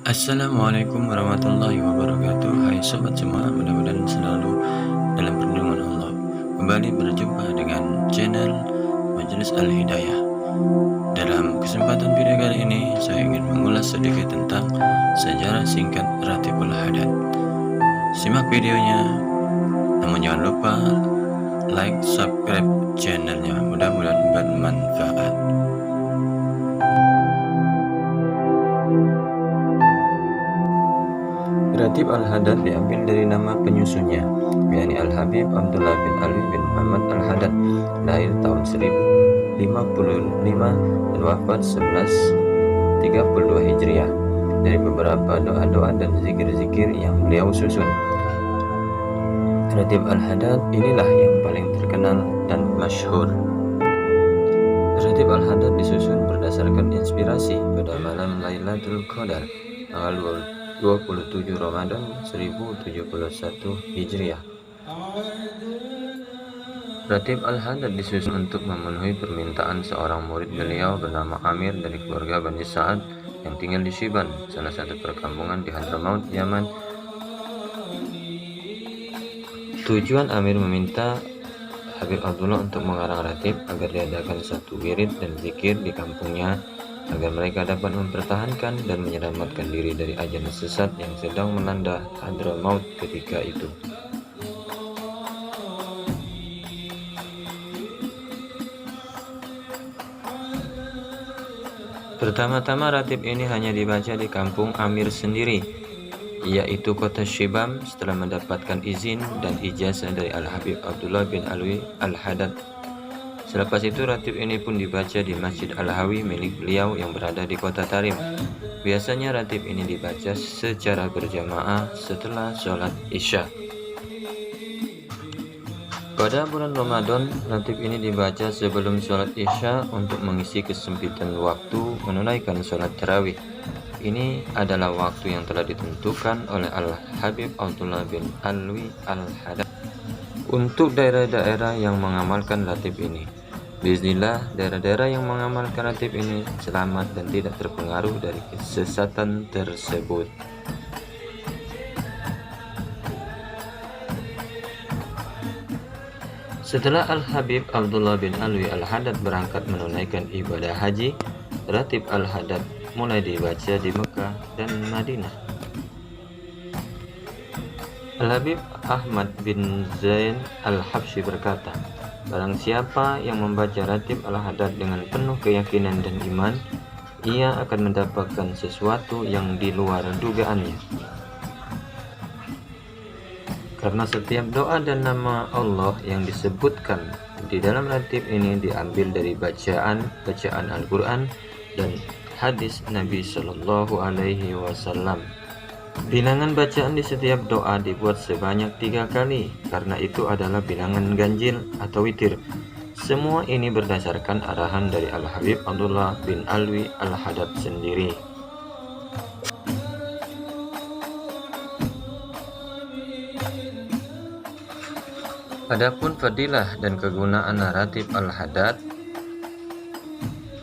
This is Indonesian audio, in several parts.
Assalamualaikum warahmatullahi wabarakatuh. Hai sobat semua, mudah-mudahan selalu dalam perlindungan Allah. Kembali berjumpa dengan channel Majelis Al-Hidayah. Dalam kesempatan video kali ini, saya ingin mengulas sedikit tentang sejarah singkat Ratibul Hadad. Simak videonya, namun jangan lupa like, subscribe channelnya. Mudah-mudahan bermanfaat. Ratib Al-Hadad diambil dari nama penyusunnya, yakni Al-Habib Abdullah bin Alwi bin Muhammad Al-Hadad, lahir tahun 1055 dan wafat 1132 Hijriah. Dari beberapa doa-doa dan zikir-zikir yang beliau susun, Ratib Al-Hadad inilah yang paling terkenal dan masyhur. Ratib Al-Hadad disusun berdasarkan inspirasi pada malam Lailatul Qadar tanggal 27 Ramadan 1071 Hijriah. Ratib Al-Hadad disusun untuk memenuhi permintaan seorang murid beliau bernama Amir dari keluarga Bani Sa'ad yang tinggal di Shiban, salah satu perkampungan di Hadramaut, Yaman. Tujuan Amir meminta Habib Abdullah untuk mengarang ratib agar diadakan satu wirid dan zikir di kampungnya, agar mereka dapat mempertahankan dan menyelamatkan diri dari ajaran sesat yang sedang melanda Hadramaut ketika itu. Pertama-tama ratib ini hanya dibaca di kampung Amir sendiri, yaitu kota Shibam, setelah mendapatkan izin dan ijazah dari Al-Habib Abdullah bin Alwi Al-Hadad. Selepas itu ratib ini pun dibaca di Masjid Al-Hawi milik beliau yang berada di kota Tarim. Biasanya ratib ini dibaca secara berjamaah setelah sholat Isya. Pada bulan Ramadan, ratib ini dibaca sebelum sholat Isya untuk mengisi kesempitan waktu menunaikan sholat tarawih. Ini adalah waktu yang telah ditentukan oleh Al-Habib Abdullah bin Alwi Al-Hadad untuk daerah-daerah yang mengamalkan ratib ini. Bismillah, daerah-daerah yang mengamalkan ratib ini selamat dan tidak terpengaruh dari kesesatan tersebut. Setelah Al-Habib Abdullah bin Alwi Al-Hadad berangkat menunaikan ibadah haji, ratib Al-Hadad mulai dibaca di Mekah dan Madinah. Al-Habib Ahmad bin Zain Al-Habsyi berkata, barang siapa yang membaca ratib Al-Hadad dengan penuh keyakinan dan iman, ia akan mendapatkan sesuatu yang di luar dugaannya. Karena setiap doa dan nama Allah yang disebutkan di dalam ratib ini diambil dari bacaan Al-Quran dan hadis Nabi Shallallahu Alaihi Wasallam. Bilangan bacaan di setiap doa dibuat sebanyak 3 kali, karena itu adalah bilangan ganjil atau witir. Semua ini berdasarkan arahan dari Al-Habib Abdullah bin Alwi Al-Hadad sendiri. Adapun fadilah dan kegunaan ratib Al-Hadad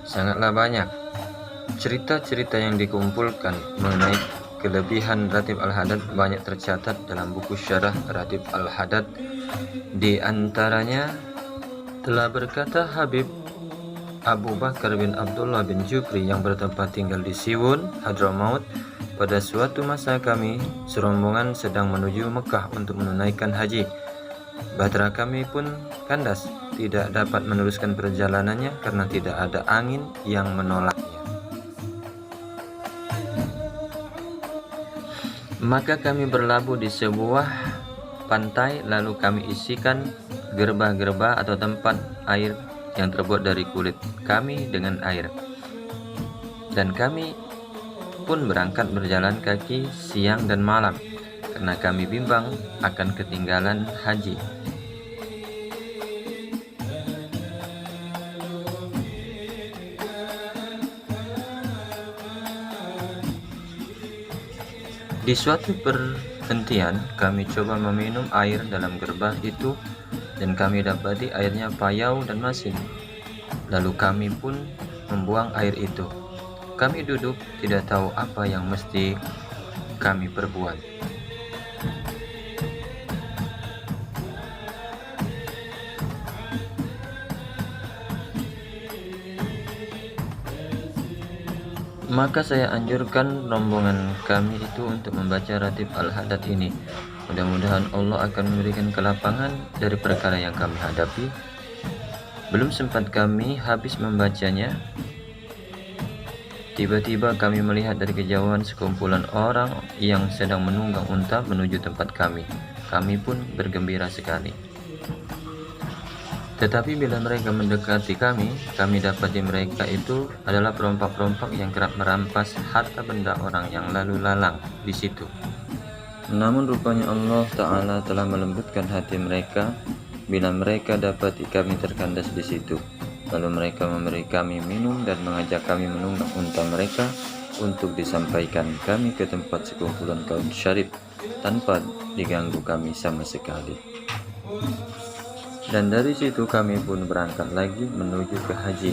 sangatlah banyak. Cerita-cerita yang dikumpulkan mengenai kelebihan ratib Al-Hadad banyak tercatat dalam buku syarah ratib Al-Hadad. Di antaranya telah berkata Habib Abu Bakar bin Abdullah bin Jufri yang bertempat tinggal di Siwun, Hadramaut, pada suatu masa kami serombongan sedang menuju Mekah untuk menunaikan haji. Bahtera kami pun kandas, tidak dapat meneruskan perjalanannya karena tidak ada angin yang menolaknya. Maka kami berlabuh di sebuah pantai, lalu kami isikan gerba-gerba atau tempat air yang terbuat dari kulit kami dengan air. Dan kami pun berangkat berjalan kaki siang dan malam, karena kami bimbang akan ketinggalan haji. Di suatu perhentian, kami coba meminum air dalam gerba itu dan kami dapati airnya payau dan masin. Lalu kami pun membuang air itu. Kami duduk tidak tahu apa yang mesti kami perbuat. Maka saya anjurkan rombongan kami itu untuk membaca Ratib Al-Hadad ini. Mudah-mudahan Allah akan memberikan kelapangan dari perkara yang kami hadapi. Belum sempat kami habis membacanya, tiba-tiba kami melihat dari kejauhan sekumpulan orang yang sedang menunggang unta menuju tempat kami. Kami pun bergembira sekali. Tetapi bila mereka mendekati kami dapati mereka itu adalah perompak-perompak yang kerap merampas harta benda orang yang lalu lalang di situ. Namun rupanya Allah Ta'ala telah melembutkan hati mereka bila mereka dapati kami terkandas di situ. Lalu mereka memberi kami minum dan mengajak kami menunggang unta mereka untuk disampaikan kami ke tempat sekumpulan kaum syarif tanpa diganggu kami sama sekali. Dan dari situ kami pun berangkat lagi menuju ke haji.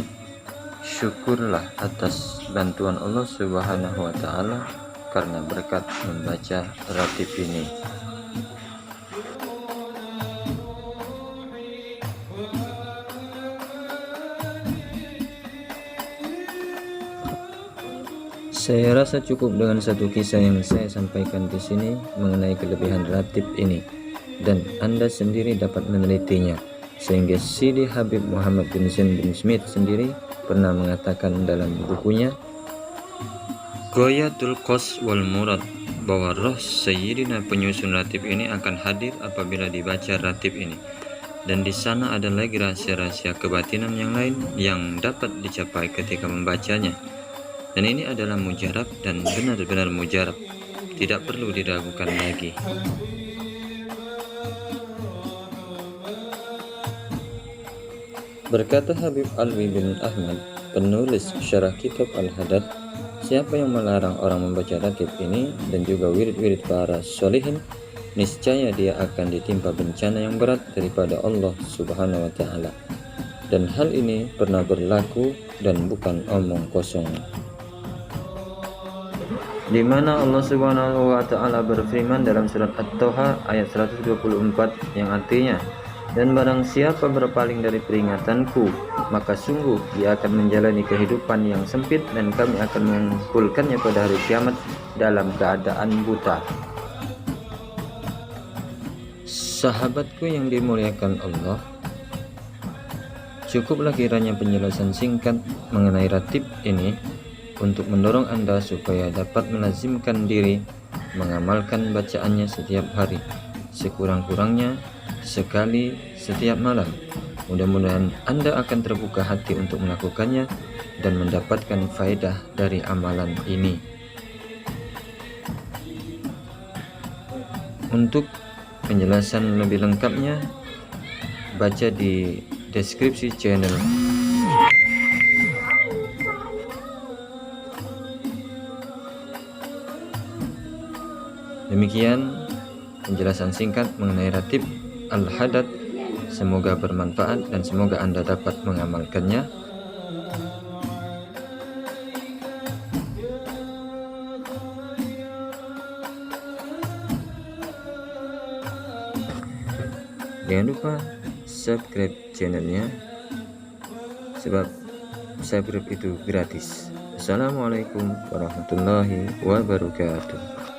Syukurlah atas bantuan Allah Subhanahu wa Ta'ala karena berkat membaca ratib ini. Saya rasa cukup dengan satu kisah yang saya sampaikan di sini mengenai kelebihan ratib ini, dan Anda sendiri dapat menelitinya. Sehingga Sidi Habib Muhammad bin Zain bin Smith sendiri pernah mengatakan dalam bukunya Ghayatul Qasd wal Murad bahwa roh Sayyidina penyusun ratib ini akan hadir apabila dibaca ratib ini, dan di sana ada lagi rahasia-rahasia kebatinan yang lain yang dapat dicapai ketika membacanya. Dan ini adalah mujarab dan benar-benar mujarab, tidak perlu diragukan lagi. Berkata Habib Alwi bin Ahmad, penulis syarah kitab Al-Hadad, siapa yang melarang orang membaca ratib ini dan juga wirid-wirid para sholihin, niscaya dia akan ditimpa bencana yang berat daripada Allah Subhanahu wa Ta'ala. Dan hal ini pernah berlaku dan bukan omong kosong. Di mana Allah Subhanahu wa Ta'ala berfirman dalam surat At-Toha ayat 124 yang artinya, dan barang siapa berpaling dari peringatanku, maka sungguh dia akan menjalani kehidupan yang sempit dan kami akan mengumpulkannya pada hari kiamat dalam keadaan buta. Sahabatku yang dimuliakan Allah, cukuplah kiranya penjelasan singkat mengenai ratib ini untuk mendorong Anda supaya dapat melazimkan diri mengamalkan bacaannya setiap hari, sekurang-kurangnya sekali setiap malam. Mudah-mudahan Anda akan terbuka hati untuk melakukannya dan mendapatkan faedah dari amalan ini. Untuk penjelasan lebih lengkapnya, baca di deskripsi channel. Demikian penjelasan singkat mengenai ratib Al-Hadad. Semoga bermanfaat dan semoga Anda dapat mengamalkannya. Jangan lupa subscribe channelnya, sebab subscribe itu gratis. Assalamualaikum warahmatullahi wabarakatuh.